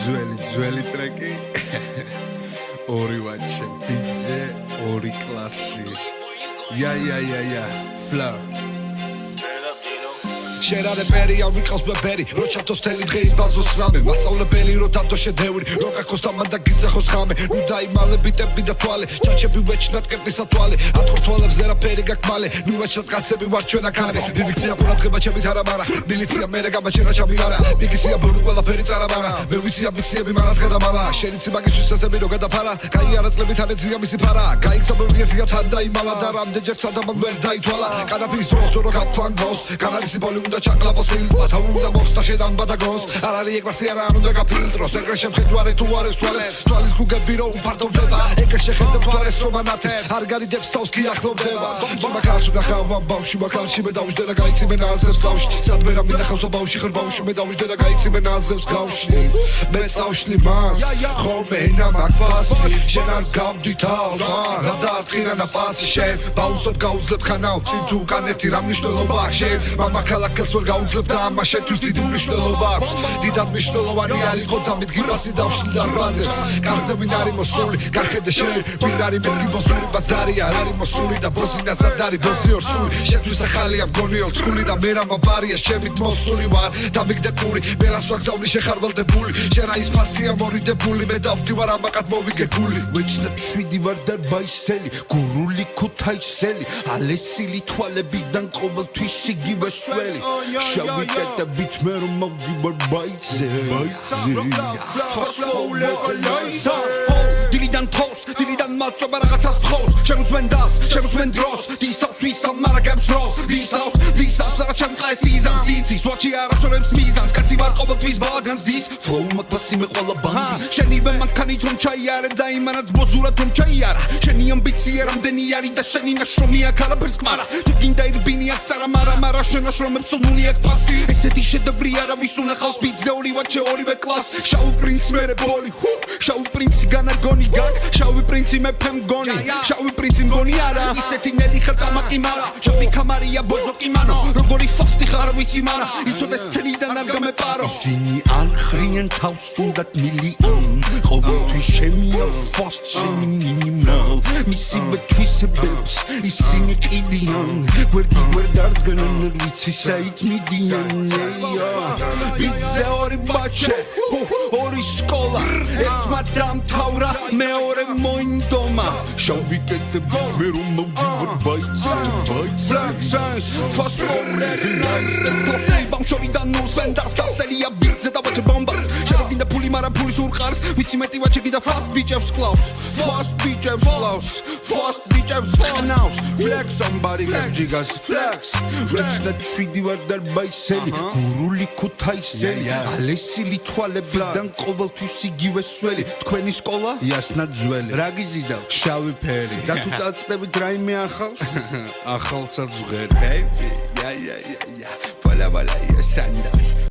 ძველი ტრეკი ორი ვაჩე ბიძე ორი კლასი Ja, flow Შერარე პერი არ ვიყავს ბებერი რო ჩათოს თელი დღე იბაზოს რამე მასწავლებელი რო დადო შედევრი რო გაქოს დამან და გიძახოს ხამე ნუ დაიმალე ბიტები და თვალე ჩაჩები ვეჩნად კეპისა თვალე ათქორ თვალებს ზერაფერი გაქვს მალე ნუ ვეჩნად კაცები ვარ ჩვენ აქ არე მილიცია ყურადღება ჩემით არა მარა მილიცია მერე გამაჩერა ჩამი არა ნიგიცია ბოლო ყველაფერი წარამარა მე ვიცია ბიციები მანაც გადამალა შენიცი მაგისთვის ესები რო გადაფარა კაი არაწლებით არ ეძია მისი ფარა გაიქცაბებია ძია თან დაიმალა და რამდენჯერ სადამან ვერ დაითვალა კანაფის ზოს რო გაფანგოს კანალის ბოლო და ჩაკლაპოს ფილტრა თავ უნდა მოხსნა შედანბა და გონს არ არის ეკვასი არა არ უნდა გაფილტროს ეგრე შემხედვარე თუ არის თვალებს თვალის გუგები რო უფარდოვდება ეგრე შეხედვარეს რომ ანათეს არ გარიდებს თავს კი ახლოვდება მაგას უნდა ხავამ ბავში მაგალში მე დავждე და გაიწიმე ნაზრებს სავში სადმე რა მინახავს ბავში ხარ ბავში მე დავждე და გაიწიმე ნაზრებს გავში მე წავშლი მას ხოლმე ენა მაგბასი შენ არ გავდი თავს რა დაარტყირანა პასი შენ ბაუსობ გაუძლებ ხანაო წინ თუ კანეთი რა მნიშვნელობა შენ მამა ქალაქს ვერ გაუძლებ და ამაშეთთვის დიდი მნიშვნელობა აქვს დიდად მნიშვნელოვანი არისო დამიდგიმასი დავშლი და რაზეს კარზე ვინ არის მოსული გახედე შენ ვინ არის მეტი ბოსური ბაზარი არ არის მოსული და ბოზინა ზადარი ბოზი ორსული შეთვის ახალია მგონი ოლცკული და მე რა მაბარია შემით მოსული ვარ და მიგდე პური მე რას ვაგზავნი შეხარვალდებული შენ რა ის ფასტია მორიდებული მე დავდივარ ამაკად მოვიგე გული ვეჩნებ შვიდი ვარ და ბაისელი გურული ქუთაისელი ალესილი თვალებიდან ყოველთვის იგივე სველი შავი კეტებით მე რომ მოვდივარ ბაიძე დილიდან თავს დილიდან მაწობა რაღაცას თხოვს შემოსმენ დას შემოსმენ დროს დისავს ვისავ მარაგებს დროს დისავს რა ჩემყა ეს იზამს იცის ვაჩი არასწორებს მიზანს კაცი ვარ ყოველთვის ბალაგანს დის თომა ფასი მე ყველა ბანდი შენივე მანქანით რომ ჩაიარე და იმანაც ბოზურად რომ ჩაიარა შენი ამბიცია რამდენი არის და შენი ნაშრომი აქ არაფერს კმარა თუ გინდა ირბინი აქ წარა მარა შენ ნაშრომებს სუნული აქ ფასი ესეთი შედევრი არავის უნახავს ბიძე ორი ვაჩე ორივე კლასი შავი პრინცი მერე ბოლი შავი პრინცი განარგონი გაკ შავი პრინცი მეფე მგონი შავი პრინცი მგონი არა ისეთი ნელი ხარ დამაკი მარა შავი კამარია ბოზოკი მანო როგორი ფოსტი ხარ ვიცი მარა იცოდე სცენიდან არ გამეპარო ისინი არ ხრიან თავს უნდათ მილიონ ყოველთვის შემია ფოსტ შენი მინიმალ მისივე თვისებებს ისინი კიდიან ვერ დარდგნენ ვიცი საით მიდიან ბიძე ორი ბაჩე ორი სკოლა ერთმა დამთავრა მეორე მოინდომა შავი კეტები მე რომ მოვდივარ ბაიძე ფასტი ბამშორიდან ნურსვენ დასტელია ბიძე და ბაჩე ბომბარს შევგინდა ფული მარა ფულის ურყარს ვიცი მეტი ვაჩე გინდა ფასტ ბიჭებს კლავს fast bitches now flex somebody like jigas flex that შვიდი ვარ და ბაისელი გურული ქუთაისელი ალესილი თვალებიდან ყოველთვის იგივე სველი თქვენი სკოლა იასნა ძველი რა გიზიდა შავი ფერი და თუ წაწყდებით რაიმე ახალსაც ჟღერი baby ja voila ja sandals